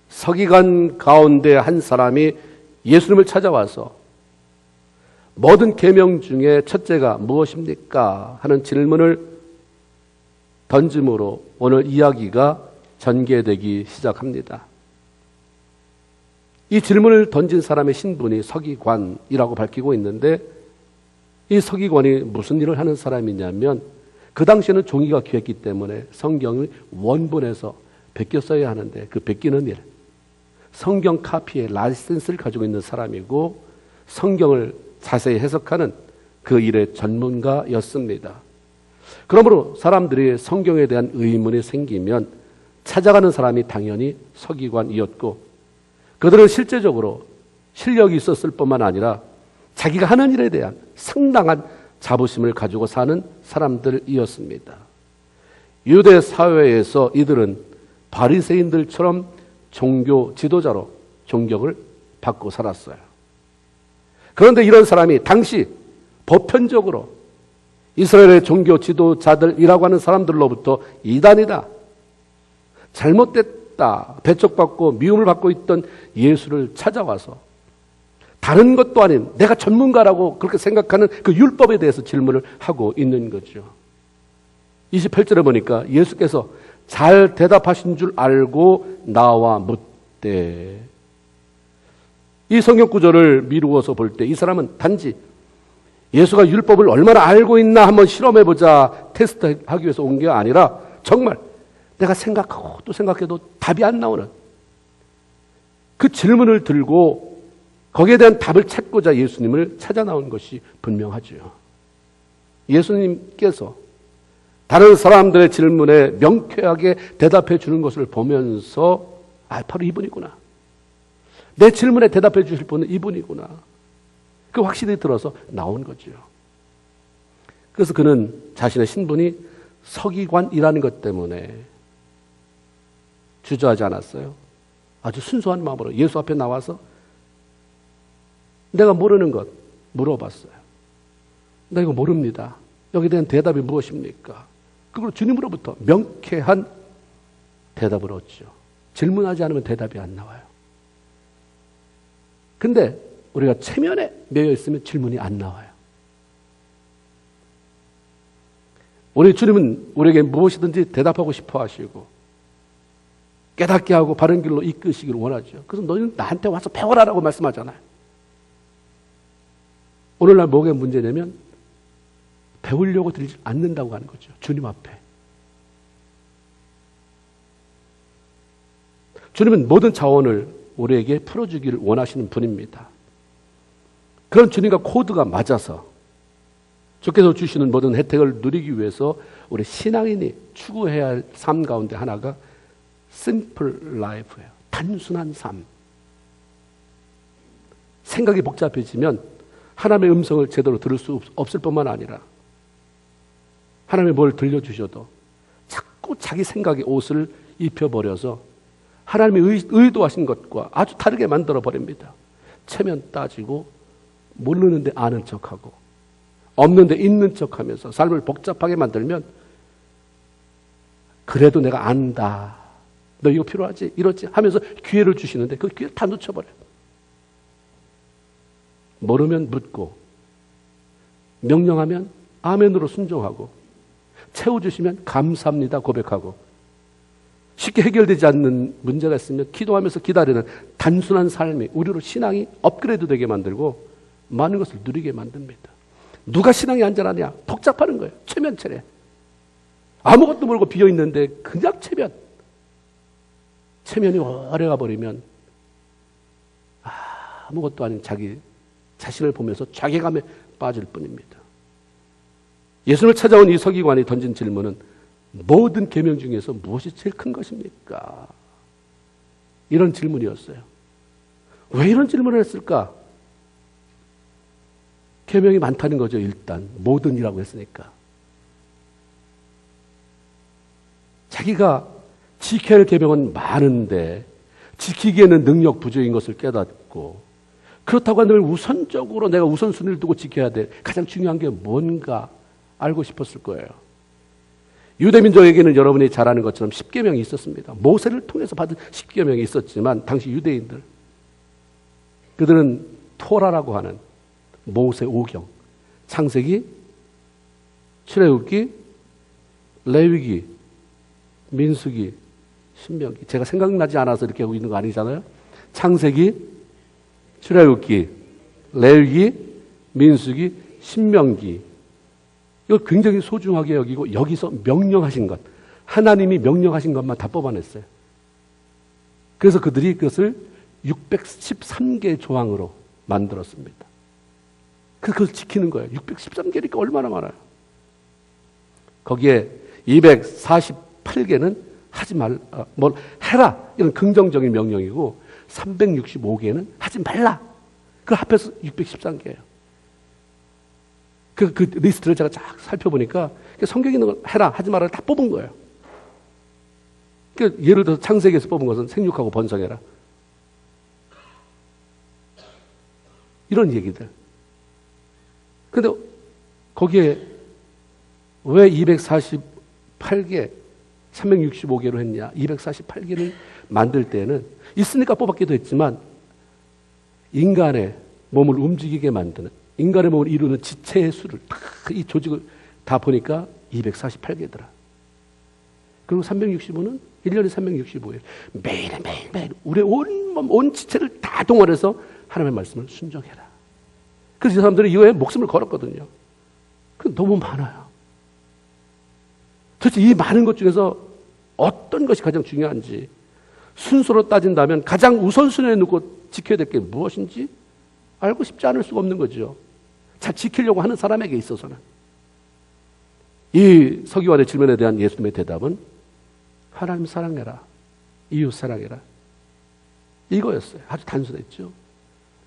서기관 가운데 한 사람이 예수님을 찾아와서 모든 계명 중에 첫째가 무엇입니까? 하는 질문을 던짐으로 오늘 이야기가 전개되기 시작합니다. 이 질문을 던진 사람의 신분이 서기관이라고 밝히고 있는데, 이 서기관이 무슨 일을 하는 사람이냐면 그 당시에는 종이가 귀했기 때문에 성경을 원본에서 베껴 써야 하는데 그 베끼는 일, 성경 카피의 라이센스를 가지고 있는 사람이고 성경을 자세히 해석하는 그 일의 전문가였습니다. 그러므로 사람들이 성경에 대한 의문이 생기면 찾아가는 사람이 당연히 서기관이었고, 그들은 실제적으로 실력이 있었을 뿐만 아니라 자기가 하는 일에 대한 상당한 자부심을 가지고 사는 사람들이었습니다. 유대 사회에서 이들은 바리새인들처럼 종교 지도자로 존경을 받고 살았어요. 그런데 이런 사람이 당시 보편적으로 이스라엘의 종교 지도자들이라고 하는 사람들로부터 이단이다, 잘못됐다, 배척받고 미움을 받고 있던 예수를 찾아와서 다른 것도 아닌 내가 전문가라고 그렇게 생각하는 그 율법에 대해서 질문을 하고 있는 거죠. 28절에 보니까 예수께서 잘 대답하신 줄 알고 나와 묻되, 이 성경 구절을 미루어서 볼 때 이 사람은 단지 예수가 율법을 얼마나 알고 있나 한번 실험해보자 테스트하기 위해서 온 게 아니라 정말 내가 생각하고 또 생각해도 답이 안 나오는 그 질문을 들고 거기에 대한 답을 찾고자 예수님을 찾아 나온 것이 분명하죠. 예수님께서 다른 사람들의 질문에 명쾌하게 대답해 주는 것을 보면서 바로 이분이구나, 내 질문에 대답해 주실 분은 이분이구나, 그 확신이 들어서 나온 거죠. 그래서 그는 자신의 신분이 서기관이라는 것 때문에 주저하지 않았어요. 아주 순수한 마음으로 예수 앞에 나와서 내가 모르는 것 물어봤어요. 나 이거 모릅니다. 여기에 대한 대답이 무엇입니까? 그걸 주님으로부터 명쾌한 대답을 얻죠. 질문하지 않으면 대답이 안 나와요. 근데 우리가 체면에 매여 있으면 질문이 안 나와요. 우리 주님은 우리에게 무엇이든지 대답하고 싶어 하시고 깨닫게 하고 바른 길로 이끄시기를 원하죠. 그래서 너희는 나한테 와서 배워라라고 말씀하잖아요. 오늘날 뭐가 문제냐면 배우려고 들지 않는다고 하는 거죠. 주님 앞에. 주님은 모든 자원을 우리에게 풀어주기를 원하시는 분입니다. 그런 주님과 코드가 맞아서 주께서 주시는 모든 혜택을 누리기 위해서 우리 신앙인이 추구해야 할 삶 가운데 하나가 simple life예요. 단순한 삶. 생각이 복잡해지면 하나님의 음성을 제대로 들을 수 없을 뿐만 아니라 하나님이 뭘 들려주셔도 자꾸 자기 생각의 옷을 입혀버려서 하나님이 의도하신 것과 아주 다르게 만들어버립니다. 체면 따지고 모르는데 아는 척하고 없는데 있는 척하면서 삶을 복잡하게 만들면 그래도 내가 안다, 너 이거 필요하지, 이렇지 하면서 기회를 주시는데 그 기회를 다 놓쳐버려요. 모르면 묻고 명령하면 아멘으로 순종하고 채워주시면 감사합니다 고백하고, 쉽게 해결되지 않는 문제가 있으면 기도하면서 기다리는 단순한 삶이 우리로 신앙이 업그레이드 되게 만들고 많은 것을 누리게 만듭니다. 누가 신앙이 안전하냐? 복잡하는 거예요. 체면체래. 아무것도 모르고 비어있는데 그냥 체면이 오래가 버리면 아무것도 아닌 자기 자신을 보면서 자괴감에 빠질 뿐입니다. 예수님을 찾아온 이 서기관이 던진 질문은 모든 계명 중에서 무엇이 제일 큰 것입니까? 이런 질문이었어요. 왜 이런 질문을 했을까? 계명이 많다는 거죠. 일단 모든이라고 했으니까. 자기가 지켜야 할 계명은 많은데 지키기에는 능력 부족인 것을 깨닫고, 그렇다고 한다면 우선적으로 내가 우선순위를 두고 지켜야 될 가장 중요한 게 뭔가 알고 싶었을 거예요. 유대민족에게는 여러분이 잘 아는 것처럼 십계명이 있었습니다. 모세를 통해서 받은 십계명이 있었지만 당시 유대인들, 그들은 토라라고 하는 모세 오경, 창세기, 출애굽기, 레위기, 민수기, 신명기, 제가 생각나지 않아서 이렇게 하고 있는 거 아니잖아요. 창세기, 출애굽기, 레위기, 민수기, 신명기, 이거 굉장히 소중하게 여기고 여기서 명령하신 것, 하나님이 명령하신 것만 다 뽑아냈어요. 그래서 그들이 그것을 613개 조항으로 만들었습니다. 그걸 지키는 거예요. 613개니까 얼마나 많아요. 거기에 248개는 하지 말, 뭘 해라, 이런 긍정적인 명령이고 365개는 하지 말라. 그 합해서 613개예요. 그 리스트를 제가 쫙 살펴보니까 성경에 있는 걸 해라, 하지 말아라 다 뽑은 거예요. 예를 들어서 창세기에서 뽑은 것은 생육하고 번성해라. 이런 얘기들. 근데 거기에 왜 248개, 365개로 했냐? 248개를 만들 때는 있으니까 뽑았기도 했지만 인간의 몸을 움직이게 만드는, 인간의 몸을 이루는 지체의 수를 이 조직을 다 보니까 248개더라. 그리고 365는 1년에 365일 매일 우리의 온 지체를 다 동원해서 하나님의 말씀을 순종해라. 그래서 이 사람들은 이거에 목숨을 걸었거든요. 그 너무 많아요. 도대체 이 많은 것 중에서 어떤 것이 가장 중요한지 순서로 따진다면 가장 우선순위에 놓고 지켜야 될 게 무엇인지 알고 싶지 않을 수가 없는 거죠. 잘 지키려고 하는 사람에게 있어서는. 이 서기관의 질문에 대한 예수님의 대답은 하나님 사랑해라, 이웃 사랑해라, 이거였어요. 아주 단순했죠.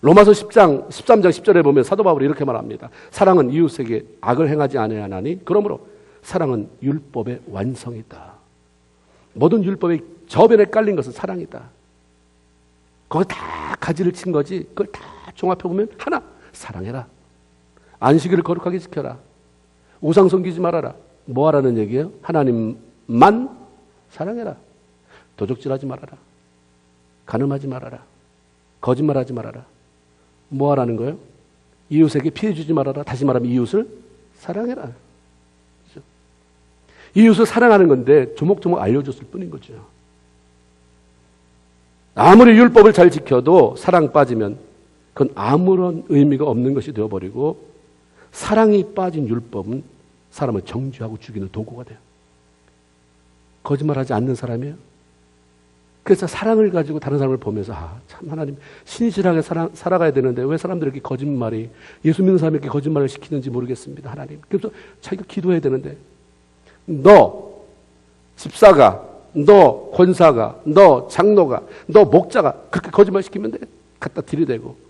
로마서 10장 13장 10절에 보면 사도 바울이 이렇게 말합니다. 사랑은 이웃에게 악을 행하지 아니하야 하나니 그러므로 사랑은 율법의 완성이다. 모든 율법의 저변에 깔린 것은 사랑이다. 거기 다 가지를 친 거지. 그걸 다 종합해 보면 하나, 사랑해라. 안식일을 거룩하게 지켜라. 우상 섬기지 말아라. 뭐 하라는 얘기예요? 하나님만 사랑해라. 도적질하지 말아라. 간음하지 말아라. 거짓말하지 말아라. 뭐 하라는 거예요? 이웃에게 피해 주지 말아라. 다시 말하면 이웃을 사랑해라. 그렇죠? 이웃을 사랑하는 건데 조목조목 알려줬을 뿐인 거죠. 아무리 율법을 잘 지켜도 사랑 빠지면 그건 아무런 의미가 없는 것이 되어버리고, 사랑이 빠진 율법은 사람을 정죄하고 죽이는 도구가 돼요. 거짓말하지 않는 사람이에요. 그래서 사랑을 가지고 다른 사람을 보면서 참 하나님 신실하게 살아가야 되는데 왜 사람들이 이렇게 거짓말이, 예수 믿는 사람에게 거짓말을 시키는지 모르겠습니다. 하나님. 그래서 자기가 기도해야 되는데 너 집사가, 너 권사가, 너 장로가, 너 목자가 그렇게 거짓말 시키면 돼. 갖다 들이대고.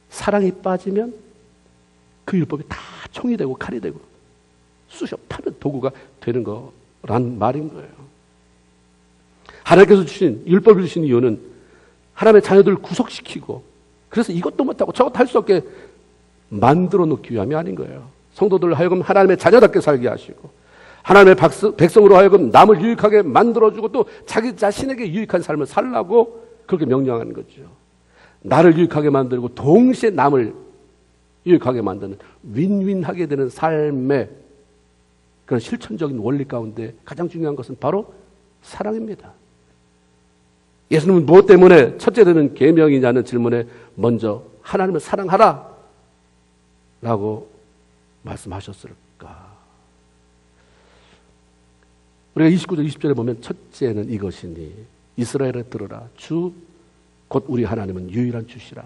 사랑이 빠지면 그 율법이 다 총이 되고 칼이 되고 쑤셔 파는 도구가 되는 거란 말인 거예요. 하나님께서 주신 율법을 주신 이유는 하나님의 자녀들을 구속시키고, 그래서 이것도 못하고 저것도 할 수 없게 만들어 놓기 위함이 아닌 거예요. 성도들 하여금 하나님의 자녀답게 살게 하시고, 하나님의 백성으로 하여금 남을 유익하게 만들어주고 또 자기 자신에게 유익한 삶을 살라고 그렇게 명령하는 거죠. 나를 유익하게 만들고 동시에 남을 유익하게 만드는 윈윈하게 되는 삶의 그런 실천적인 원리 가운데 가장 중요한 것은 바로 사랑입니다. 예수님은 무엇 때문에 첫째 되는 계명이냐는 질문에 먼저 하나님을 사랑하라 라고 말씀하셨을까? 우리가 29절 20절에 보면 첫째는 이것이니 이스라엘에 들으라. 주 곧 우리 하나님은 유일한 주시라.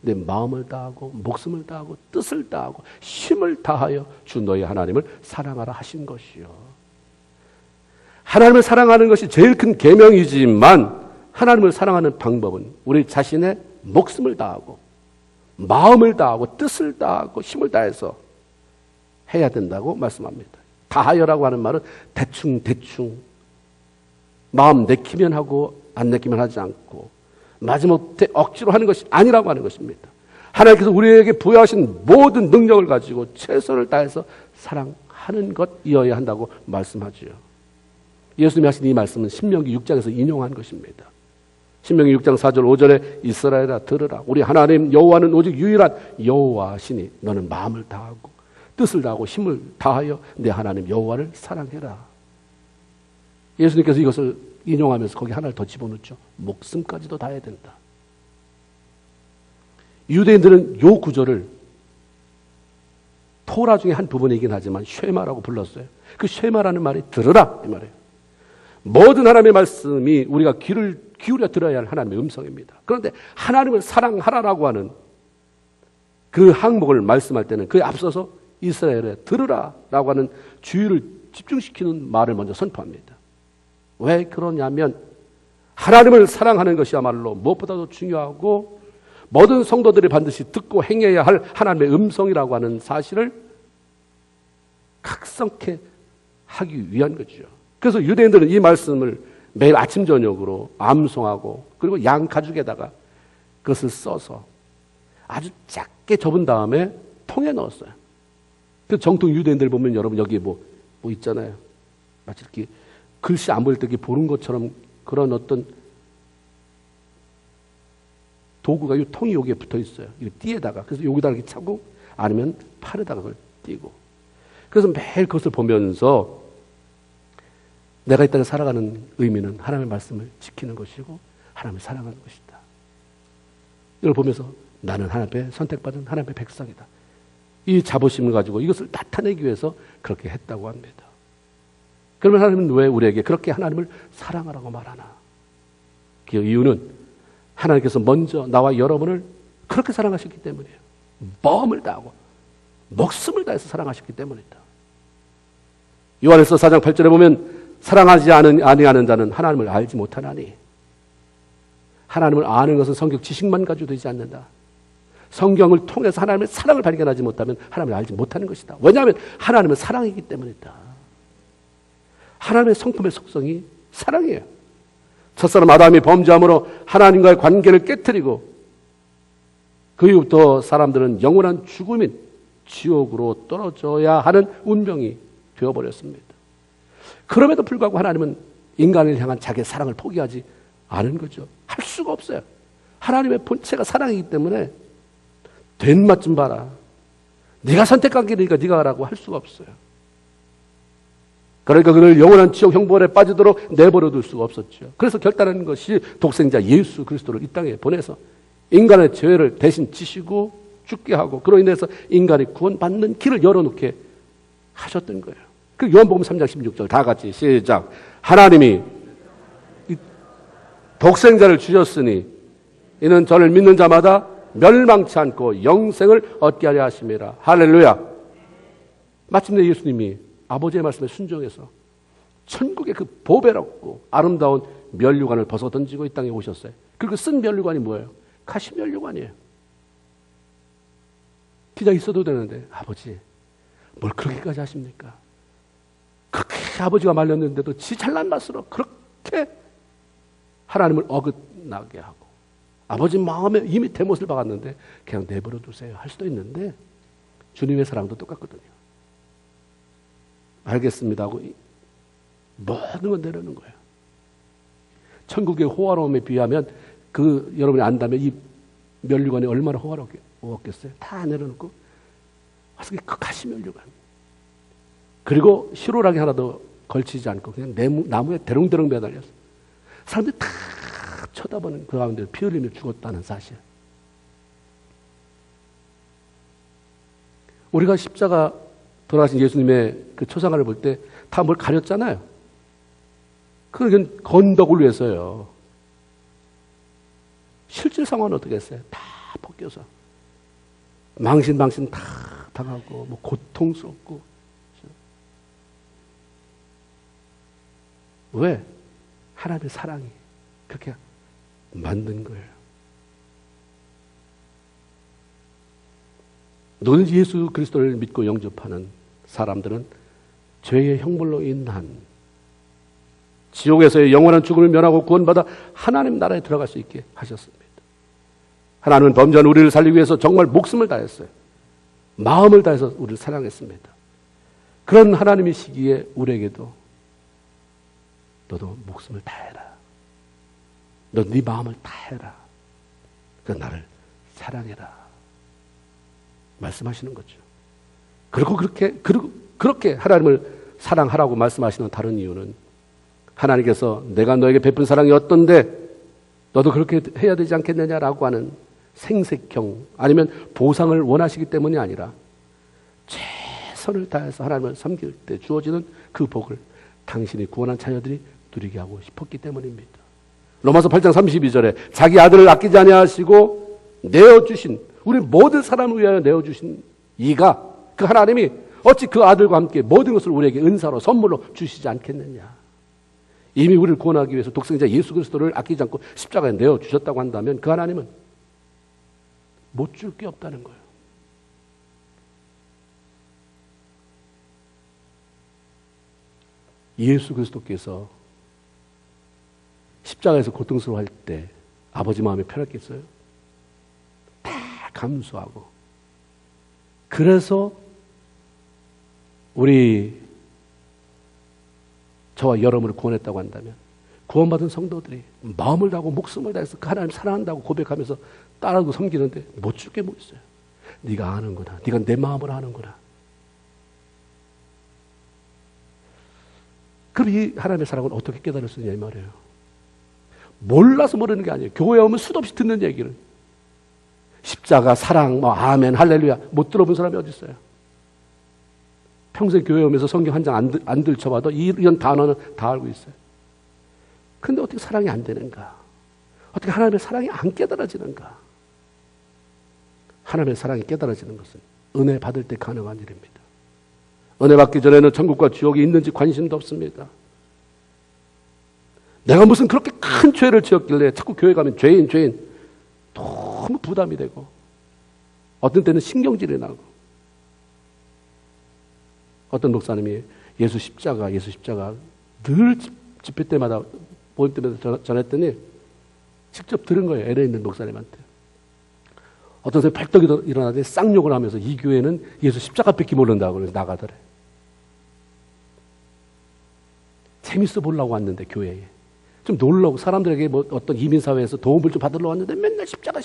내 마음을 다하고 목숨을 다하고 뜻을 다하고 힘을 다하여 주 너희 하나님을 사랑하라 하신 것이요. 하나님을 사랑하는 것이 제일 큰 계명이지만 하나님을 사랑하는 방법은 우리 자신의 목숨을 다하고 마음을 다하고 뜻을 다하고 힘을 다해서 해야 된다고 말씀합니다. 다하여라고 하는 말은 대충 마음 내키면 하고 안 내키면 하지 않고 마지못해 억지로 하는 것이 아니라고 하는 것입니다. 하나님께서 우리에게 부여하신 모든 능력을 가지고 최선을 다해서 사랑하라. 하는 것이어야 한다고 말씀하지요. 예수님이 하신 이 말씀은 신명기 6장에서 인용한 것입니다. 신명기 6장 4절 5절에 이스라엘아 들으라. 우리 하나님 여호와는 오직 유일한 여호와시니 너는 마음을 다하고 뜻을 다하고 힘을 다하여 내 하나님 여호와를 사랑해라. 예수님께서 이것을 인용하면서 거기 하나를 더 집어넣죠. 목숨까지도 다해야 된다. 유대인들은 이 구절을 토라 중에 한 부분이긴 하지만 쉐마라고 불렀어요. 그 쉐마라는 말이 들으라 이 말이에요. 모든 하나님의 말씀이 우리가 귀를 기울여 들어야 할 하나님의 음성입니다. 그런데 하나님을 사랑하라라고 하는 그 항목을 말씀할 때는 그에 앞서서 이스라엘에 들으라라고 하는 주의를 집중시키는 말을 먼저 선포합니다. 왜 그러냐면 하나님을 사랑하는 것이야말로 무엇보다도 중요하고 모든 성도들이 반드시 듣고 행해야 할 하나님의 음성이라고 하는 사실을 각성케 하기 위한 거죠. 그래서 유대인들은 이 말씀을 매일 아침 저녁으로 암송하고 그리고 양 가죽에다가 그것을 써서 아주 작게 접은 다음에 통에 넣었어요. 그 정통 유대인들 보면 여러분 여기 뭐 있잖아요. 마치 이렇게 글씨 안 보일 때 보는 것처럼 그런 어떤 도구가 이 통이 여기에 붙어 있어요. 이 띠에다가. 그래서 여기다가 이렇게 차고 아니면 팔에다가 그걸 띄고. 그래서 매일 그것을 보면서 내가 이 땅에 살아가는 의미는 하나님의 말씀을 지키는 것이고 하나님을 사랑하는 것이다. 이걸 보면서 나는 하나님의 선택받은 하나님의 백성이다. 이 자부심을 가지고 이것을 나타내기 위해서 그렇게 했다고 합니다. 그러면 하나님은 왜 우리에게 그렇게 하나님을 사랑하라고 말하나? 그 이유는 하나님께서 먼저 나와 여러분을 그렇게 사랑하셨기 때문이에요. 마음을 다하고 목숨을 다해서 사랑하셨기 때문이다. 요한일서 4장 8절에 보면 사랑하지 아니하는 자는 하나님을 알지 못하나니. 하나님을 아는 것은 성경 지식만 가지고 되지 않는다. 성경을 통해서 하나님의 사랑을 발견하지 못하면 하나님을 알지 못하는 것이다. 왜냐하면 하나님은 사랑이기 때문이다. 하나님의 성품의 속성이 사랑이에요. 첫사람 아담이 범죄함으로 하나님과의 관계를 깨트리고 그 이후부터 사람들은 영원한 죽음인 지옥으로 떨어져야 하는 운명이 되어버렸습니다. 그럼에도 불구하고 하나님은 인간을 향한 자기의 사랑을 포기하지 않은 거죠. 할 수가 없어요. 하나님의 본체가 사랑이기 때문에 된 맛 좀 봐라. 네가 선택한 길이니까 네가 하라고 할 수가 없어요. 그러니까 그를 영원한 지옥 형벌에 빠지도록 내버려 둘 수가 없었죠. 그래서 결단하는 것이 독생자 예수 그리스도를 이 땅에 보내서 인간의 죄를 대신 지시고 죽게 하고 그로 인해서 인간이 구원받는 길을 열어놓게 하셨던 거예요. 그 요한복음 3장 16절 다 같이 시작. 하나님이 독생자를 주셨으니 이는 저를 믿는 자마다 멸망치 않고 영생을 얻게 하려 하심이라. 할렐루야. 마침내 예수님이 아버지의 말씀에 순종해서 천국의 그 보배롭고 아름다운 면류관을 벗어 던지고 이 땅에 오셨어요. 그리고 쓴 면류관이 뭐예요? 가시 면류관이에요. 그냥 있어도 되는데 아버지 뭘 그렇게까지 하십니까? 그렇게 아버지가 말렸는데도 지 잘난 맛으로 그렇게 하나님을 어긋나게 하고 아버지 마음에 이미 대못을 박았는데 그냥 내버려 두세요 할 수도 있는데 주님의 사랑도 똑같거든요. 알겠습니다 하고 모든 건 내려놓는 거예요. 천국의 호화로움에 비하면 그 여러분이 안다면 이 면류관이 얼마나 호화롭겠어요. 다 내려놓고 와서 그 가시 면류관 그리고 시로락이 하나도 걸치지 않고 그냥 나무에 대롱대롱 매달렸어. 사람들이 다 쳐다보는 그 가운데 피 흘리며 죽었다는 사실. 우리가 십자가 돌아가신 예수님의 그 초상화를 볼 때 다 뭘 가렸잖아요. 그건 건덕을 위해서요. 실질 상황은 어떻게 했어요? 다 벗겨서 망신 다 당하고 뭐 고통스럽고. 왜? 하나님의 사랑이 그렇게 만든 거예요. 누구든지 예수 그리스도를 믿고 영접하는 사람들은 죄의 형벌로 인한 지옥에서의 영원한 죽음을 면하고 구원받아 하나님 나라에 들어갈 수 있게 하셨습니다. 하나님은 범죄한 우리를 살리기 위해서 정말 목숨을 다했어요. 마음을 다해서 우리를 사랑했습니다. 그런 하나님의 시기에 우리에게도 너도 목숨을 다해라. 너 네 마음을 다해라. 그 나를 사랑해라. 말씀하시는 거죠. 그리고 그렇게 하나님을 사랑하라고 말씀하시는 다른 이유는 하나님께서 내가 너에게 베푼 사랑이 어떤데 너도 그렇게 해야 되지 않겠느냐라고 하는 생색형 아니면 보상을 원하시기 때문이 아니라 최선을 다해서 하나님을 섬길 때 주어지는 그 복을 당신이 구원한 자녀들이 누리게 하고 싶었기 때문입니다. 로마서 8장 32절에 자기 아들을 아끼지 아니하시고 내어주신 우리 모든 사람을 위하여 내어주신 이가 그 하나님이 어찌 그 아들과 함께 모든 것을 우리에게 은사로 선물로 주시지 않겠느냐. 이미 우리를 구원하기 위해서 독생자 예수 그리스도를 아끼지 않고 십자가에 내어주셨다고 한다면 그 하나님은 못 줄 게 없다는 거예요. 예수 그리스도께서 십자가에서 고통스러워할 때 아버지 마음이 편했겠어요? 다 감수하고 그래서 우리 저와 여러분을 구원했다고 한다면 구원받은 성도들이 마음을 다하고 목숨을 다해서 그 하나님 사랑한다고 고백하면서 따르고 섬기는데 못 줄 게 뭐 있어요? 네가 아는구나. 네가 내 마음을 아는구나. 그럼 이 하나님의 사랑을 어떻게 깨달을 수 있냐 이 말이에요. 몰라서 모르는 게 아니에요. 교회 오면 수도 없이 듣는 얘기를. 십자가, 사랑, 뭐 아멘, 할렐루야 못 들어본 사람이 어디 있어요? 평생 교회 오면서 성경 한 장 안 들춰봐도 이런 단어는 다 알고 있어요. 근데 어떻게 사랑이 안 되는가? 어떻게 하나님의 사랑이 안 깨달아지는가? 하나님의 사랑이 깨달아지는 것은 은혜 받을 때 가능한 일입니다. 은혜 받기 전에는 천국과 지옥이 있는지 관심도 없습니다. 내가 무슨 그렇게 큰 죄를 지었길래 자꾸 교회 가면 죄인 너무 부담이 되고 어떤 때는 신경질이 나고 어떤 목사님이 예수 십자가 늘 집회 때마다 모임 때마다 전했더니 직접 들은 거예요. LA에 있는 목사님한테. 어떤 사람이 발떡이 일어나더니 쌍욕을 하면서 이 교회는 예수 십자가밖에 모른다고 그래서 나가더래. 재밌어 보려고 왔는데 교회에. 좀 놀라고 사람들에게 뭐 어떤 이민사회에서 도움을 좀 받으러 왔는데 맨날 십자가.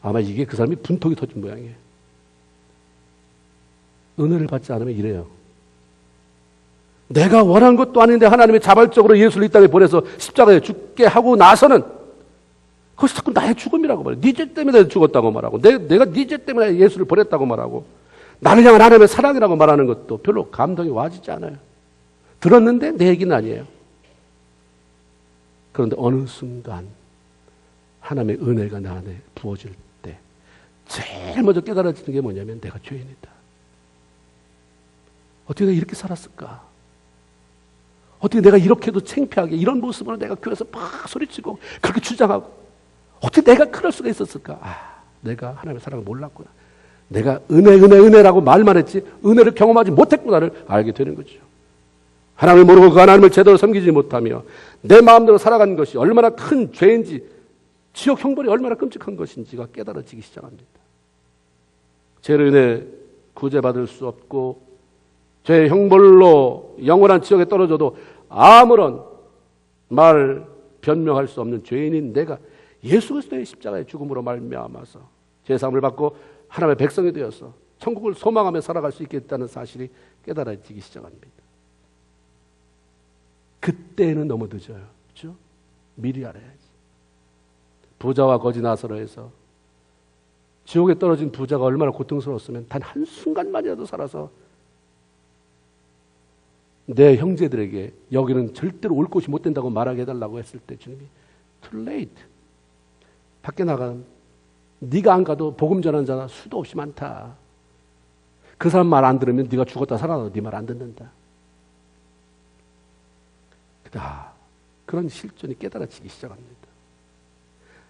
아마 이게 그 사람이 분통이 터진 모양이에요. 은혜를 받지 않으면 이래요. 내가 원한 것도 아닌데 하나님이 자발적으로 예수를 이 땅에 보내서 십자가에 죽게 하고 나서는 그것이 자꾸 나의 죽음이라고 말해요. 네 죄 때문에 죽었다고 말하고 내가 네 죄 때문에 예수를 보냈다고 말하고 나를 향한 하나님의 사랑이라고 말하는 것도 별로 감동이 와지지 않아요. 들었는데 내 얘기는 아니에요. 그런데 어느 순간 하나님의 은혜가 나 안에 부어질 때 제일 먼저 깨달아지는 게 뭐냐면 내가 죄인이다. 어떻게 내가 이렇게 살았을까? 어떻게 내가 이렇게도 창피하게 이런 모습으로 내가 교회에서 막 소리치고 그렇게 주장하고 어떻게 내가 그럴 수가 있었을까? 내가 하나님의 사랑을 몰랐구나. 내가 은혜라고 말만 했지 은혜를 경험하지 못했구나를 알게 되는 거죠. 하나님을 모르고 그 하나님을 제대로 섬기지 못하며 내 마음대로 살아간 것이 얼마나 큰 죄인지 지옥 형벌이 얼마나 끔찍한 것인지가 깨달아지기 시작합니다. 죄로 인해 구제받을 수 없고 죄의 형벌로 영원한 지옥에 떨어져도 아무런 말 변명할 수 없는 죄인인 내가 예수 그리스도의 십자가의 죽음으로 말미암아서 죄사함을 받고 하나님의 백성이 되어서 천국을 소망하며 살아갈 수 있겠다는 사실이 깨달아지기 시작합니다. 그때는 너무 늦어요. 그렇죠? 미리 알아야지. 부자와 거지 나사로에서 지옥에 떨어진 부자가 얼마나 고통스러웠으면 단 한순간만이라도 살아서 내 형제들에게 여기는 절대로 올 곳이 못 된다고 말하게 해달라고 했을 때 주님이 too late. 밖에 나가면 네가 안 가도 복음 전하는 자가 수도 없이 많다. 그 사람 말 안 들으면 네가 죽었다 살아나도 네 말 안 듣는다. 그런 실존이 깨달아지기 시작합니다.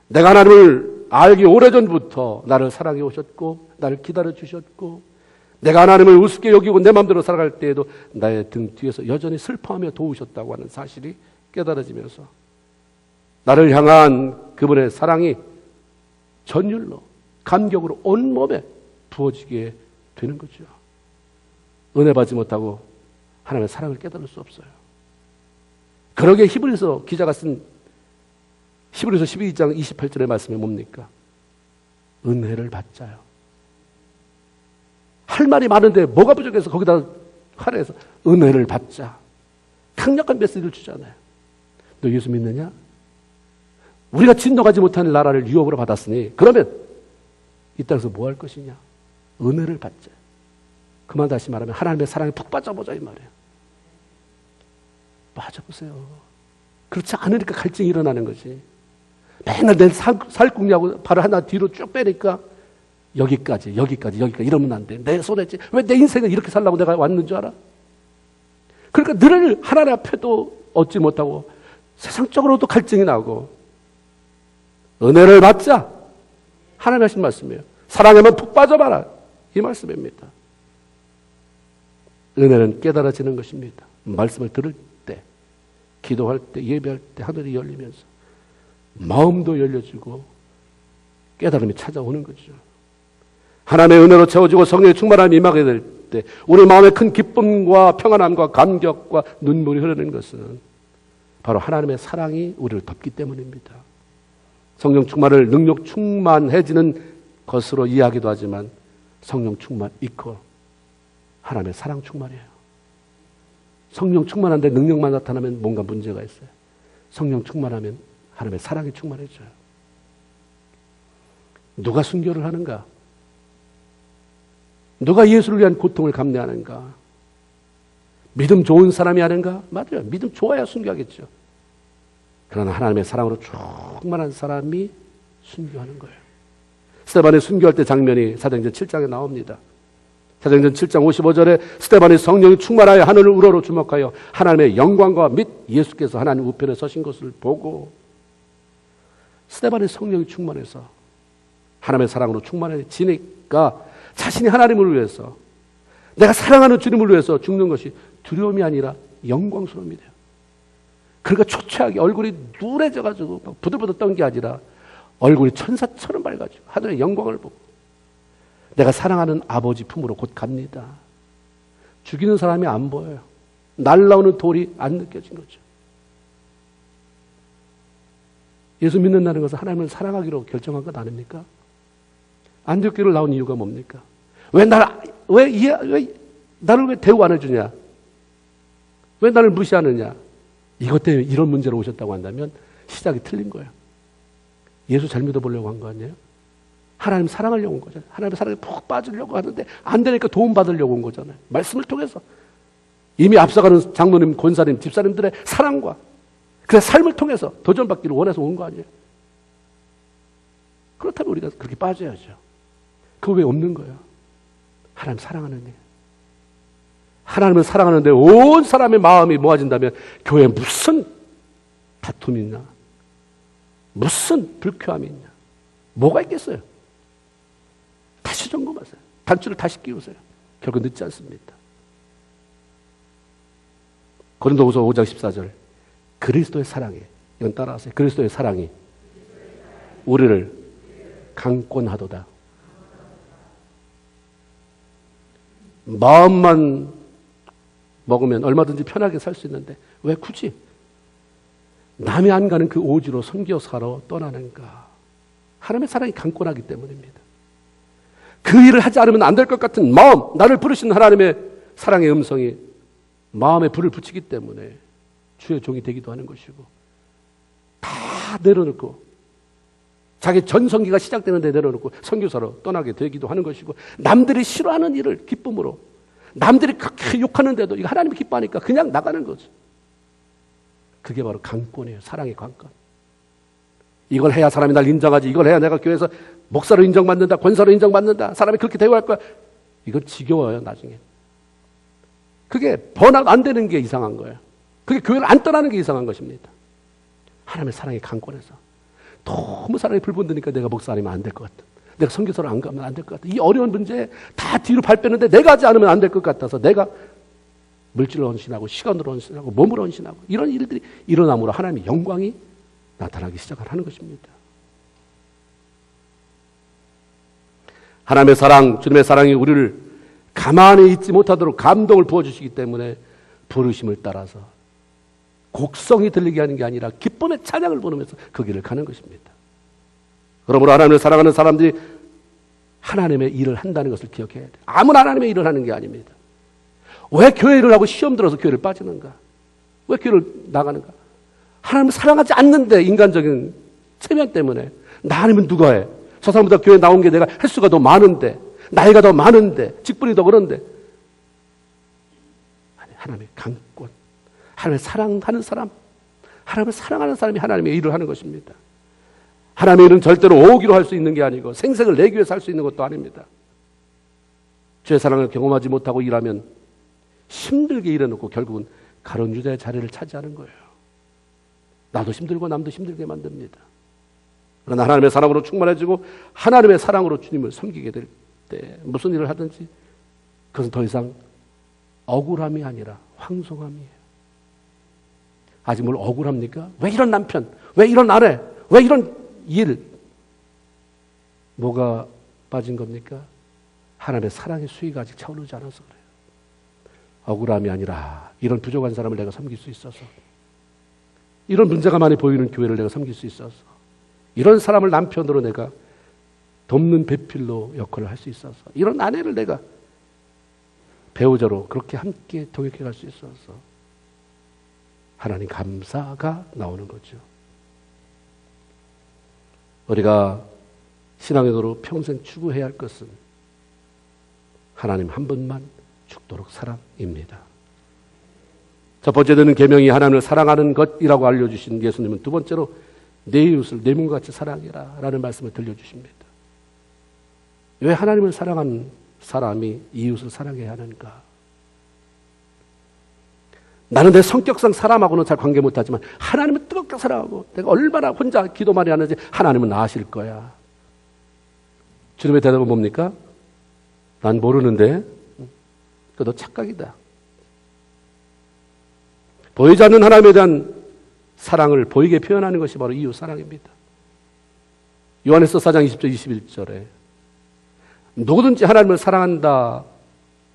내가 하나님을 알기 오래전부터 나를 사랑해 오셨고 나를 기다려 주셨고 내가 하나님을 우습게 여기고 내 마음대로 살아갈 때에도 나의 등 뒤에서 여전히 슬퍼하며 도우셨다고 하는 사실이 깨달아지면서 나를 향한 그분의 사랑이 전율로 감격으로 온몸에 부어지게 되는 거죠. 은혜 받지 못하고 하나님의 사랑을 깨달을 수 없어요. 그러게 히브리서 기자가 쓴 히브리서 12장 28절의 말씀이 뭡니까? 은혜를 받자요. 할 말이 많은데 뭐가 부족해서 거기다 할애해서 은혜를 받자. 강력한 메시지를 주잖아요. 너 예수 믿느냐? 우리가 진동하지 못하는 나라를 유업으로 받았으니 그러면 이 땅에서 뭐 할 것이냐? 은혜를 받자. 그만 다시 말하면 하나님의 사랑에 푹 빠져보자 이 말이에요. 빠져보세요. 그렇지 않으니까 갈증이 일어나는 거지. 맨날 내 살궁리하고 발을 하나 뒤로 쭉 빼니까 여기까지 이러면 안 돼. 내 손에 왜 내 인생을 이렇게 살라고 내가 왔는 줄 알아? 그러니까 늘 하나님 앞에도 얻지 못하고 세상적으로도 갈증이 나고 은혜를 받자. 하나님 하신 말씀이에요. 사랑하면 푹 빠져봐라. 이 말씀입니다. 은혜는 깨달아지는 것입니다. 말씀을 들을 때, 기도할 때, 예배할 때 하늘이 열리면서 마음도 열려지고 깨달음이 찾아오는 거죠. 하나님의 은혜로 채워지고 성령의 충만함이 임하게 될 때 우리 마음에 큰 기쁨과 평안함과 감격과 눈물이 흐르는 것은 바로 하나님의 사랑이 우리를 덮기 때문입니다. 성령 충만을 능력 충만해지는 것으로 이야기도 하지만 성령 충만 이퀄 하나님의 사랑 충만이에요. 성령 충만한데 능력만 나타나면 뭔가 문제가 있어요. 성령 충만하면 하나님의 사랑이 충만해져요. 누가 순교를 하는가? 누가 예수를 위한 고통을 감내하는가? 믿음 좋은 사람이 하는가? 맞아요. 믿음 좋아야 순교하겠죠. 그러나 하나님의 사랑으로 충만한 사람이 순교하는 거예요. 스데반이 순교할 때 장면이 사도행전 7장에 나옵니다. 사도행전 7장 55절에 스데반이 성령이 충만하여 하늘을 우러러 주목하여 하나님의 영광과 및 예수께서 하나님 우편에 서신 것을 보고 스데반이 성령이 충만해서 하나님의 사랑으로 충만해지니까 자신이 하나님을 위해서 내가 사랑하는 주님을 위해서 죽는 것이 두려움이 아니라 영광스러움이 돼요. 그러니까 초췌하게 얼굴이 누래져가지고 막 부들부들 떤 게 아니라 얼굴이 천사처럼 밝아지고 하늘의 영광을 보고 내가 사랑하는 아버지 품으로 곧 갑니다. 죽이는 사람이 안 보여요. 날라오는 돌이 안 느껴진 거죠. 예수 믿는다는 것은 하나님을 사랑하기로 결정한 것 아닙니까? 안디옥교회를 나온 이유가 뭡니까? 왜 나를 왜 대우 안 해주냐? 왜 나를 무시하느냐? 이것 때문에 이런 문제로 오셨다고 한다면 시작이 틀린 거예요. 예수 잘 믿어보려고 한 거 아니에요? 하나님 사랑하려고 온 거잖아요. 하나님의 사랑에 푹 빠지려고 하는데 안 되니까 도움 받으려고 온 거잖아요. 말씀을 통해서. 이미 앞서가는 장로님, 권사님, 집사님들의 사랑과 그 삶을 통해서 도전받기를 원해서 온 거 아니에요? 그렇다면 우리가 그렇게 빠져야죠. 그거 왜 없는 거예요? 하나님 사랑하는 일. 하나님을 사랑하는데 온 사람의 마음이 모아진다면 교회에 무슨 다툼이 있냐? 무슨 불쾌함이 있냐? 뭐가 있겠어요? 다시 점검하세요. 단추를 다시 끼우세요. 결국 늦지 않습니다. 고린도후서 5장 14절 그리스도의 사랑이 이건 따라하세요. 그리스도의 사랑이 우리를 강권하도다. 마음만 먹으면 얼마든지 편하게 살 수 있는데 왜 굳이 남이 안 가는 그 오지로 선교사로 떠나는가? 하나님의 사랑이 강권하기 때문입니다. 그 일을 하지 않으면 안 될 것 같은 마음, 나를 부르신 하나님의 사랑의 음성이 마음에 불을 붙이기 때문에 주의 종이 되기도 하는 것이고 다 내려놓고 자기 전성기가 시작되는데 내려놓고 선교사로 떠나게 되기도 하는 것이고 남들이 싫어하는 일을 기쁨으로 남들이 그렇게 욕하는데도 이거 하나님이 기뻐하니까 그냥 나가는 거죠. 그게 바로 강권이에요. 사랑의 강권. 이걸 해야 사람이 날 인정하지. 이걸 해야 내가 교회에서 목사로 인정받는다. 권사로 인정받는다. 사람이 그렇게 대우할 거야. 이거 지겨워요. 나중에. 그게 번아웃 안 되는 게 이상한 거예요. 그게 교회를 안 떠나는 게 이상한 것입니다. 하나님의 사랑의 강권에서 너무 사랑이 불붙으니까 내가 목사 아니면 안 될 것 같다. 내가 선교사로 안 가면 안 될 것 같다. 이 어려운 문제에 다 뒤로 발 빼는데 내가 하지 않으면 안 될 것 같아서 내가 물질로 헌신하고 시간으로 헌신하고 몸으로 헌신하고 이런 일들이 일어남으로 하나님의 영광이 나타나기 시작하는 것입니다. 하나님의 사랑, 주님의 사랑이 우리를 가만히 있지 못하도록 감동을 부어주시기 때문에 부르심을 따라서 곡성이 들리게 하는 게 아니라 기쁨의 찬양을 부르면서 그 길을 가는 것입니다. 그러므로 하나님을 사랑하는 사람들이 하나님의 일을 한다는 것을 기억해야 돼요. 아무나 하나님의 일을 하는 게 아닙니다. 왜 교회를 하고 시험 들어서 교회를 빠지는가? 왜 교회를 나가는가? 하나님을 사랑하지 않는데, 인간적인 체면 때문에. 나 아니면 누가 해? 저 사람보다 교회 나온 게 내가 횟수가 더 많은데, 나이가 더 많은데, 직분이 더 그런데. 아니, 하나님의 강권, 하나님을 사랑하는 사람, 하나님을 사랑하는 사람이 하나님의 일을 하는 것입니다. 하나님의 일은 절대로 오기로 할 수 있는 게 아니고 생색을 내기 위해서 할 수 있는 것도 아닙니다. 주의 사랑을 경험하지 못하고 일하면 힘들게 일해놓고 결국은 가론 유다의 자리를 차지하는 거예요. 나도 힘들고 남도 힘들게 만듭니다. 그러나 하나님의 사랑으로 충만해지고 하나님의 사랑으로 주님을 섬기게 될 때 무슨 일을 하든지 그것은 더 이상 억울함이 아니라 황송함이에요. 아직 뭘 억울합니까? 왜 이런 남편? 왜 이런 아내? 왜 이런 일? 뭐가 빠진 겁니까? 하나님의 사랑의 수위가 아직 차오르지 않아서 그래요. 억울함이 아니라 이런 부족한 사람을 내가 섬길 수 있어서, 이런 문제가 많이 보이는 교회를 내가 섬길 수 있어서, 이런 사람을 남편으로 내가 돕는 배필로 역할을 할 수 있어서, 이런 아내를 내가 배우자로 그렇게 함께 동역해 갈 수 있어서 하나님 감사가 나오는 거죠. 우리가 신앙으로 평생 추구해야 할 것은 하나님 한 분만 죽도록 사랑입니다. 첫 번째는 계명이 하나님을 사랑하는 것이라고 알려주신 예수님은 두 번째로 내 이웃을 내 몸과 같이 사랑해라 라는 말씀을 들려주십니다. 왜 하나님을 사랑하는 사람이 이웃을 사랑해야 하는가? 나는 내 성격상 사람하고는 잘 관계 못하지만 하나님은 뜨겁게 사랑하고 내가 얼마나 혼자 기도 많이 하는지 하나님은 아실 거야. 주님의 대답은 뭡니까? 난 모르는데 너 착각이다. 보이지 않는 하나님에 대한 사랑을 보이게 표현하는 것이 바로 이웃 사랑입니다. 요한에서 4장 20절 21절에 누구든지 하나님을 사랑한다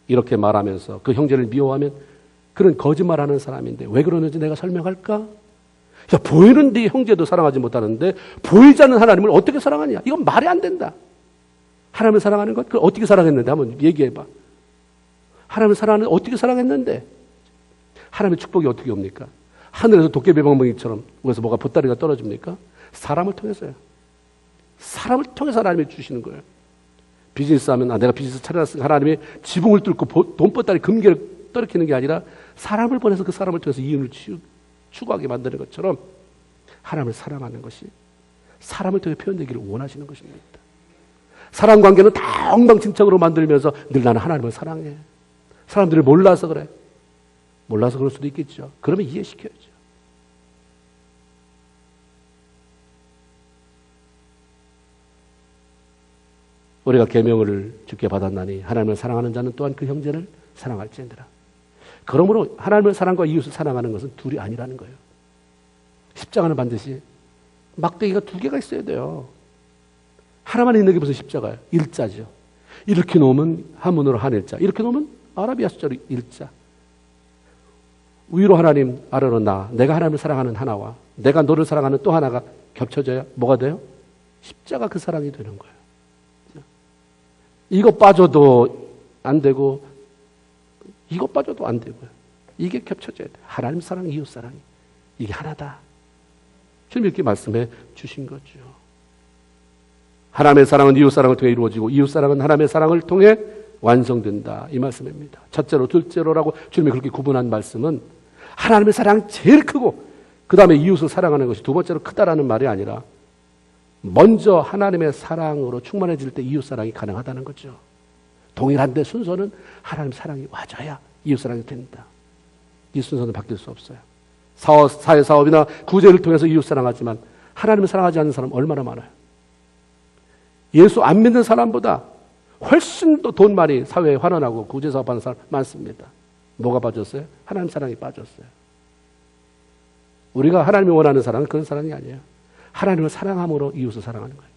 이렇게 말하면서 그 형제를 미워하면 그런 거짓말하는 사람인데 왜 그러는지 내가 설명할까? 야, 보이는 네 형제도 사랑하지 못하는데 보이지 않는 하나님을 어떻게 사랑하냐? 이건 말이 안 된다. 하나님을 사랑하는 것? 그걸 어떻게 사랑했는데? 한번 얘기해봐. 하나님을 사랑하는 어떻게 사랑했는데? 하나님의 축복이 어떻게 옵니까? 하늘에서 도깨비방망이처럼 그래서 뭐가 보따리가 떨어집니까? 사람을 통해서요. 사람을 통해서 하나님이 주시는 거예요. 비즈니스 하면 내가 비즈니스 차려놨으니까 하나님이 지붕을 뚫고 돈보따리 금괴를 떨어뜨리는 게 아니라 사람을 보내서 그 사람을 통해서 이윤을 추구하게 만드는 것처럼 하나님을 사랑하는 것이 사람을 통해 표현되기를 원하시는 것입니다. 사람 관계는 다 엉망진창으로 만들면서 늘 나는 하나님을 사랑해. 사람들을 몰라서 그래. 몰라서 그럴 수도 있겠죠. 그러면 이해시켜야죠. 우리가 계명을 주께 받았나니 하나님을 사랑하는 자는 또한 그 형제를 사랑할지니라. 그러므로 하나님의 사랑과 이웃을 사랑하는 것은 둘이 아니라는 거예요. 십자가는 반드시 막대기가 두 개가 있어야 돼요. 하나만 있는 게 무슨 십자가예요? 일자죠. 이렇게 놓으면 한문으로 한일자, 이렇게 놓으면 아라비아 숫자로 일자. 위로 하나님, 아래로 나, 내가 하나님을 사랑하는 하나와 내가 너를 사랑하는 또 하나가 겹쳐져야 뭐가 돼요? 십자가 그 사랑이 되는 거예요. 이거 빠져도 안 되고 이거 빠져도 안 되고요. 이게 겹쳐져야 돼. 하나님 사랑, 이웃 사랑이 이게 하나다. 주님 이렇게 말씀해 주신 거죠. 하나님의 사랑은 이웃 사랑을 통해 이루어지고 이웃 사랑은 하나님의 사랑을 통해 완성된다. 이 말씀입니다. 첫째로, 둘째로라고 주님이 그렇게 구분한 말씀은 하나님의 사랑이 제일 크고 그 다음에 이웃을 사랑하는 것이 두 번째로 크다라는 말이 아니라 먼저 하나님의 사랑으로 충만해질 때 이웃 사랑이 가능하다는 거죠. 동일한데 순서는 하나님 사랑이 와줘야 이웃 사랑이 된다. 이 순서는 바뀔 수 없어요. 사회 사업이나 구제를 통해서 이웃 사랑하지만 하나님을 사랑하지 않는 사람 얼마나 많아요. 예수 안 믿는 사람보다 훨씬 더 돈 많이 사회에 환원하고 구제 사업하는 사람 많습니다. 뭐가 빠졌어요? 하나님 사랑이 빠졌어요. 우리가 하나님이 원하는 사랑은 그런 사랑이 아니에요. 하나님을 사랑함으로 이웃을 사랑하는 거예요.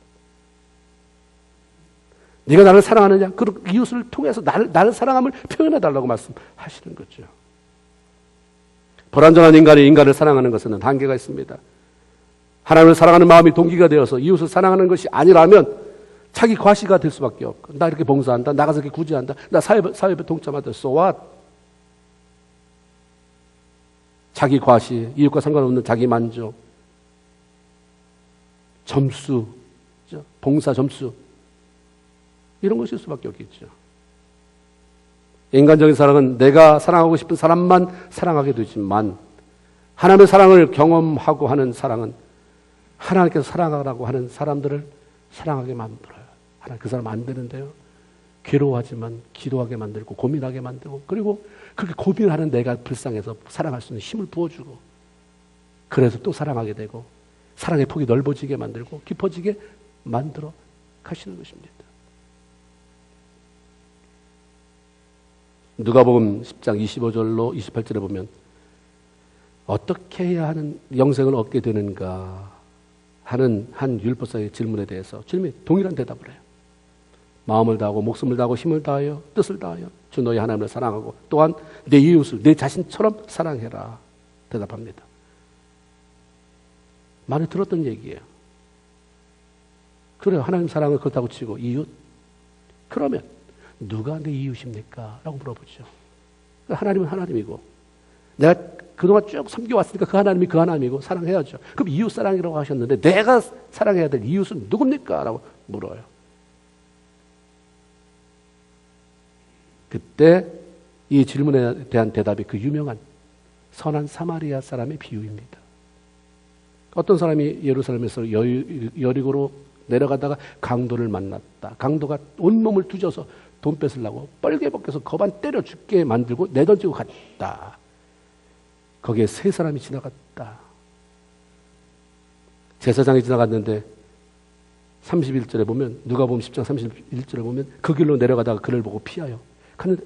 네가 나를 사랑하느냐? 그 이웃을 통해서 나를 사랑함을 표현해달라고 말씀하시는 거죠. 불완전한 인간이 인간을 사랑하는 것은 한계가 있습니다. 하나님을 사랑하는 마음이 동기가 되어서 이웃을 사랑하는 것이 아니라면 자기 과시가 될 수밖에 없고, 나 이렇게 봉사한다, 나가서 이렇게 구제한다, 나 사회에 동참한다, so what? 자기 과시, 이웃과 상관없는 자기 만족, 점수, 봉사 점수, 이런 것일 수밖에 없겠죠. 인간적인 사랑은 내가 사랑하고 싶은 사람만 사랑하게 되지만, 하나님의 사랑을 경험하고 하는 사랑은 하나님께서 사랑하라고 하는 사람들을 사랑하게 만들어요. 하나님 그 사람 안 되는데요. 괴로워하지만 기도하게 만들고 고민하게 만들고, 그리고 그렇게 고민하는 내가 불쌍해서 사랑할 수 있는 힘을 부어주고, 그래서 또 사랑하게 되고 사랑의 폭이 넓어지게 만들고 깊어지게 만들어 가시는 것입니다. 누가복음 10장 25절로 28절에 보면 어떻게 해야 하는 영생을 얻게 되는가 하는 한 율법사의 질문에 대해서 주님이 동일한 대답을 해요. 마음을 다하고 목숨을 다하고 힘을 다하여 뜻을 다하여 주 너희 하나님을 사랑하고 또한 내 이웃을 내 자신처럼 사랑해라 대답합니다. 많이 들었던 얘기예요. 그래요. 하나님 사랑은 그렇다고 치고 이웃? 그러면 누가 내 이웃입니까? 라고 물어보죠. 하나님은 하나님이고 내가 그동안 쭉 섬겨왔으니까 그 하나님이 그 하나님이고 사랑해야죠. 그럼 이웃 사랑이라고 하셨는데 내가 사랑해야 될 이웃은 누굽니까? 라고 물어요. 그때 이 질문에 대한 대답이 그 유명한 선한 사마리아 사람의 비유입니다. 어떤 사람이 예루살렘에서 여리고로 내려가다가 강도를 만났다. 강도가 온몸을 두져서 돈 뺏으려고 뻘개 벗겨서 거반 때려 죽게 만들고 내던지고 갔다. 거기에 세 사람이 지나갔다. 제사장이 지나갔는데 31절에 보면, 누가복음 10장 31절에 보면 그 길로 내려가다가 그를 보고 피하여 갔는데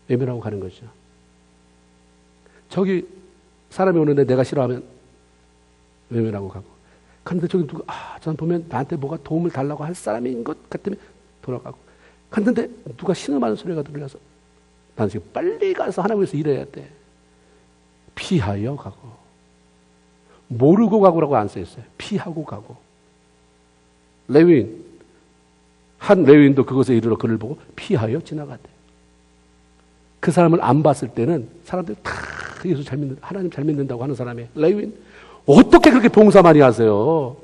외면하고 가는 거죠. 저기 사람이 오는데 내가 싫어하면 외면하고 가고, 갔는데 저기 누가 저는 보면 나한테 뭐가 도움을 달라고 할 사람인 것 같으면 돌아가고, 갔는데 누가 신음하는 소리가 들려서 나는 지금 빨리 가서 하나님께서 일해야 돼. 피하여 가고, 모르고 가고라고 안 써있어요. 피하고 가고. 레위인, 한 레위인도 그것에 이르러 그를 보고 피하여 지나가대. 그 사람을 안 봤을 때는 사람들이 다 예수 잘 믿는, 하나님 잘 믿는다고 하는 사람이 레위인, 어떻게 그렇게 봉사 많이 하세요?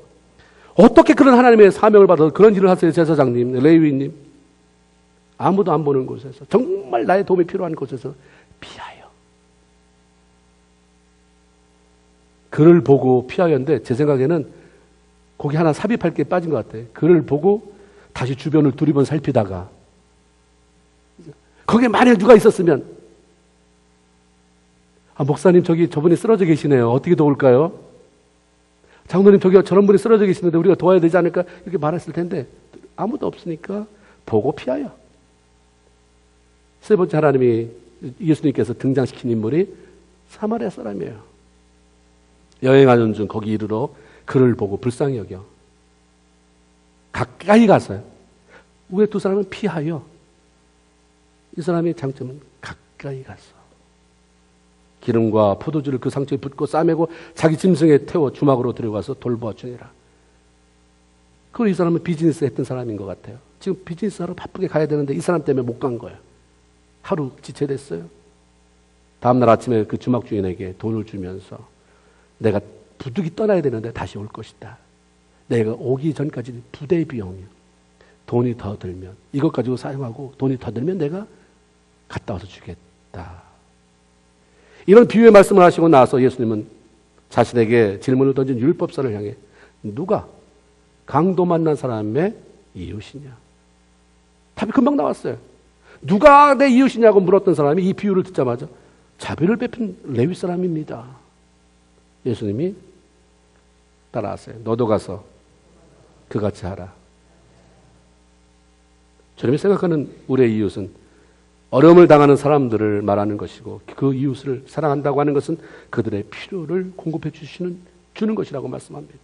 어떻게 그런 하나님의 사명을 받아서 그런 일을 하세요? 제사장님, 레위인님. 아무도 안 보는 곳에서, 정말 나의 도움이 필요한 곳에서 피하여. 그를 보고 피하였는데 제 생각에는 거기 하나 삽입할 게 빠진 것 같아요. 그를 보고 다시 주변을 두리번 살피다가, 거기에 만약 누가 있었으면, 목사님 저분이 쓰러져 계시네요. 어떻게 도울까요? 장로님 저런 분이 쓰러져 계시는데 우리가 도와야 되지 않을까? 이렇게 말했을 텐데 아무도 없으니까 보고 피하여. 세 번째 하나님이 예수님께서 등장시킨 인물이 사마리아 사람이에요. 여행하는 중 거기 이르러 그를 보고 불쌍히 여겨 가까이 가서요. 왜 두 사람은 피하여? 이 사람의 장점은 가까이 가서 기름과 포도주를 그 상처에 붓고 싸매고 자기 짐승에 태워 주막으로 들여가서 돌보아 주니라. 그리고 이 사람은 비즈니스 했던 사람인 것 같아요. 지금 비즈니스 하러 바쁘게 가야 되는데 이 사람 때문에 못 간 거예요. 하루 지체됐어요. 다음날 아침에 그 주막 주인에게 돈을 주면서 내가 부득이 떠나야 되는데 다시 올 것이다. 내가 오기 전까지 부대 비용이요. 돈이 더 들면 이것 가지고 사용하고 돈이 더 들면 내가 갔다 와서 주겠다. 이런 비유의 말씀을 하시고 나서 예수님은 자신에게 질문을 던진 율법사를 향해 누가 강도 만난 사람의 이웃이냐? 답이 금방 나왔어요. 누가 내 이웃이냐고 물었던 사람이 이 비유를 듣자마자 자비를 베푼 레위 사람입니다. 예수님이 따라하세요. 너도 가서 그같이 하라. 주님이 생각하는 우리의 이웃은 어려움을 당하는 사람들을 말하는 것이고, 그 이웃을 사랑한다고 하는 것은 그들의 필요를 공급해 주는 것이라고 말씀합니다.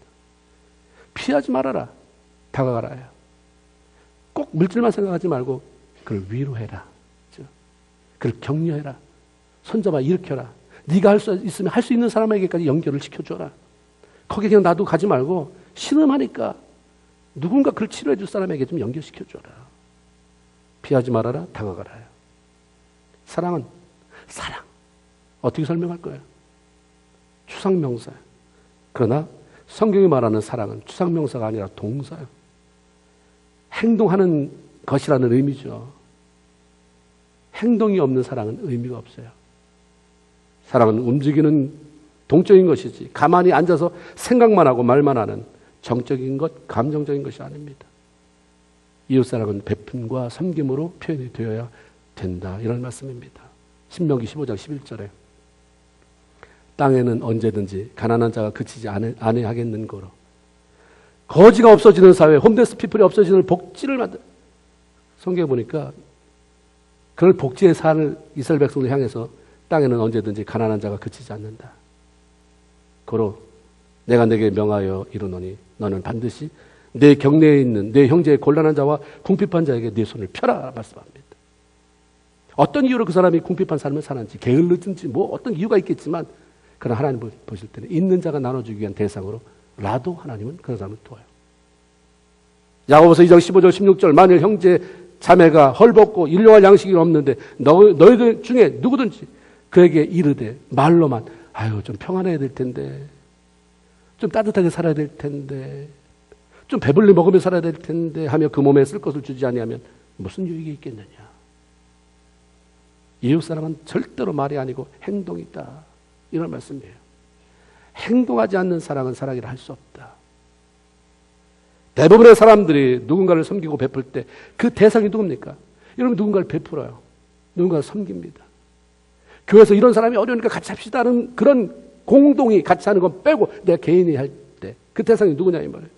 피하지 말아라. 다가가라요. 꼭 물질만 생각하지 말고 그를 위로해라. 그를 격려해라. 손잡아 일으켜라. 네가 할 수 있으면 할 수 있는 사람에게까지 연결을 시켜줘라. 거기 그냥 놔두고 가지 말고 신음하니까 누군가 그를 치료해 줄 사람에게 좀 연결시켜줘라. 피하지 말아라. 다가가라. 사랑은 사랑. 어떻게 설명할 거예요? 추상명사. 그러나 성경이 말하는 사랑은 추상명사가 아니라 동사예요. 행동하는 것이라는 의미죠. 행동이 없는 사랑은 의미가 없어요. 사랑은 움직이는 동적인 것이지 가만히 앉아서 생각만 하고 말만 하는 정적인 것, 감정적인 것이 아닙니다. 이웃사랑은 베푼과 섬김으로 표현이 되어야 된다. 이런 말씀입니다. 신명기 15장 11절에 땅에는 언제든지 가난한 자가 그치지 아니하겠는고로 거지가 없어지는 사회, 홈레스 피플이 없어지는 복지를 만들. 성경에 보니까 그런 복지의 산을 이스라엘 백성을 향해서 땅에는 언제든지 가난한 자가 그치지 않는다. 고로 내가 내게 명하여 이르노니 너는 반드시 내 경내에 있는 내 형제의 곤란한 자와 궁핍한 자에게 네 손을 펴라 말씀합니다. 어떤 이유로 그 사람이 궁핍한 삶을 사는지 게을르든지 뭐 어떤 이유가 있겠지만 그러나 하나님 보실 때는 있는 자가 나눠주기 위한 대상으로라도 하나님은 그런 사람을 도와요. 야고보서 2장 15절 16절 만일 형제 자매가 헐벗고 일용할 양식이 없는데 너희들 중에 누구든지 그에게 이르되 말로만 아유 좀 평안해야 될 텐데 좀 따뜻하게 살아야 될 텐데 좀 배불리 먹으며 살아야 될 텐데 하며 그 몸에 쓸 것을 주지 아니하면 무슨 유익이 있겠느냐. 이웃사랑은 절대로 말이 아니고 행동이다. 이런 말씀이에요. 행동하지 않는 사랑은 사랑이라 할 수 없다. 대부분의 사람들이 누군가를 섬기고 베풀 때 그 대상이 누굽니까? 여러분 누군가를 베풀어요. 누군가를 섬깁니다. 교회에서 이런 사람이 어려우니까 같이 합시다 하는 그런 공동이 같이 하는 건 빼고 내가 개인이 할 때 그 대상이 누구냐 이 말이에요.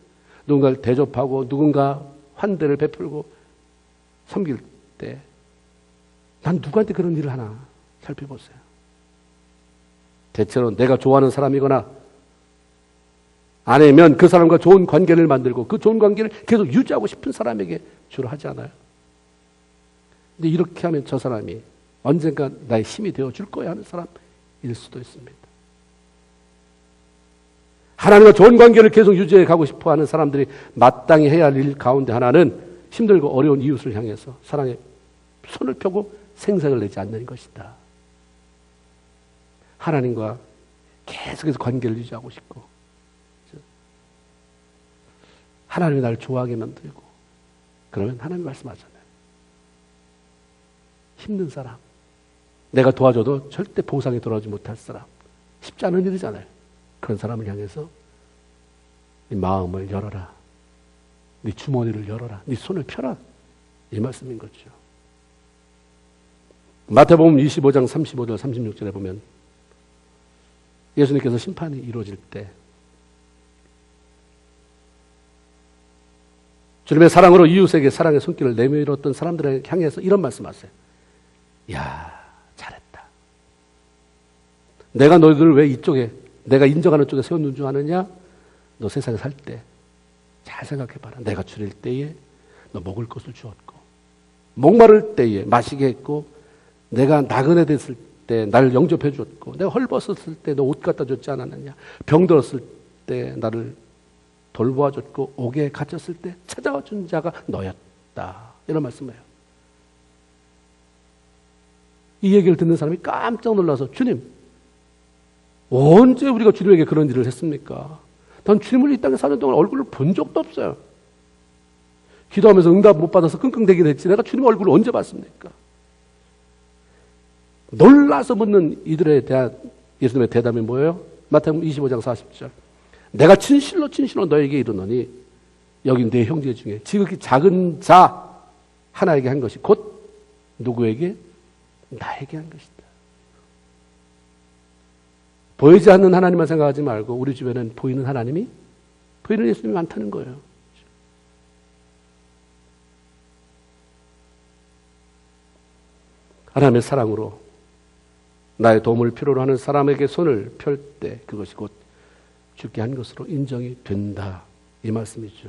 누군가를 대접하고 누군가 환대를 베풀고 섬길 때 난 누구한테 그런 일을 하나 살펴보세요. 대체로 내가 좋아하는 사람이거나 아니면 그 사람과 좋은 관계를 만들고 그 좋은 관계를 계속 유지하고 싶은 사람에게 주로 하지 않아요. 근데 이렇게 하면 저 사람이 언젠가 나의 힘이 되어줄 거야 하는 사람일 수도 있습니다. 하나님과 좋은 관계를 계속 유지해 가고 싶어 하는 사람들이 마땅히 해야 할 일 가운데 하나는 힘들고 어려운 이웃을 향해서 사랑의 손을 펴고 생색을 내지 않는 것이다. 하나님과 계속해서 관계를 유지하고 싶고 하나님이 나를 좋아하게 만들고 그러면 하나님 말씀하잖아요. 힘든 사람 내가 도와줘도 절대 보상이 돌아오지 못할 사람 쉽지 않은 일이잖아요. 그런 사람을 향해서 네 마음을 열어라. 네 주머니를 열어라. 네 손을 펴라. 이 말씀인 거죠. 마태복음 25장 35절 36절에 보면 예수님께서 심판이 이루어질 때 주님의 사랑으로 이웃에게 사랑의 손길을 내밀었던 사람들을 향해서 이런 말씀하세요. 야, 잘했다. 내가 너희들을 왜 이쪽에 내가 인정하는 쪽에 세워놓은 줄 아느냐? 너 세상에 살 때 잘 생각해봐라. 내가 줄일 때에 너 먹을 것을 주었고 목마를 때에 마시게 했고 내가 나그네 됐을 때 나를 영접해 줬고 내가 헐벗었을 때 너 옷 갖다 줬지 않았느냐? 병들었을 때 나를 돌보아 줬고 옥에 갇혔을 때 찾아와 준 자가 너였다. 이런 말씀이에요. 이 얘기를 듣는 사람이 깜짝 놀라서 주님 언제 우리가 주님에게 그런 일을 했습니까? 난 주님을 이 땅에 사는 동안 얼굴을 본 적도 없어요. 기도하면서 응답 못 받아서 끙끙대긴 했지 내가 주님 얼굴을 언제 봤습니까? 놀라서 묻는 이들에 대한 예수님의 대답이 뭐예요? 마태복음 25장 40절 내가 진실로 너에게 이르노니 여기 내 형제 중에 지극히 작은 자 하나에게 한 것이 곧 누구에게? 나에게 한 것이다. 보이지 않는 하나님만 생각하지 말고 우리 주변엔 보이는 하나님이 보이는 예수님이 많다는 거예요. 하나님의 사랑으로 나의 도움을 필요로 하는 사람에게 손을 펼 때 그것이 곧 주께 한 것으로 인정이 된다. 이 말씀이죠.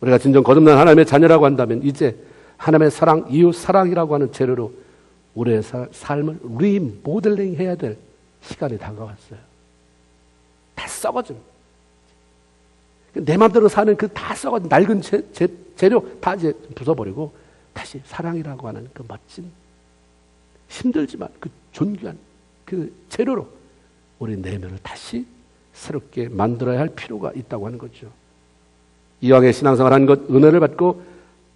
우리가 진정 거듭난 하나님의 자녀라고 한다면 이제 하나님의 사랑, 이웃 사랑이라고 하는 재료로 우리의 삶을 리모델링 해야 될 시간이 다가왔어요. 다 썩어집니다. 내 마음대로 사는 그 다 썩어진 낡은 재료 다 이제 부숴버리고 다시 사랑이라고 하는 그 멋진, 힘들지만 그 존귀한 그 재료로 우리 내면을 다시 새롭게 만들어야 할 필요가 있다고 하는 거죠. 이왕의 신앙생활 하는 것, 은혜를 받고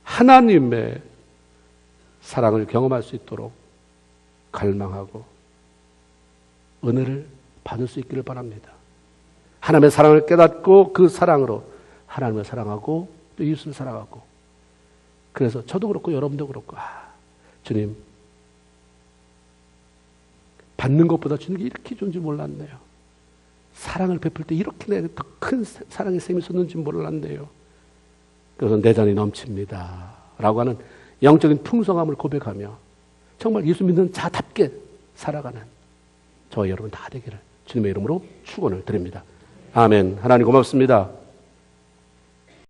하나님의 사랑을 경험할 수 있도록 갈망하고 은혜를 받을 수 있기를 바랍니다. 하나님의 사랑을 깨닫고 그 사랑으로 하나님을 사랑하고 또 이웃을 사랑하고, 그래서 저도 그렇고 여러분도 그렇고, 주님 받는 것보다 주는 게 이렇게 좋은지 몰랐네요. 사랑을 베풀 때 이렇게 내가 더 큰 사랑의 셈이 솟는지 몰랐네요. 그래서 내 잔이 넘칩니다 라고 하는 영적인 풍성함을 고백하며 정말 예수 믿는 자답게 살아가는 저와 여러분 다 되기를 주님의 이름으로 축원을 드립니다. 아멘. 하나님 고맙습니다.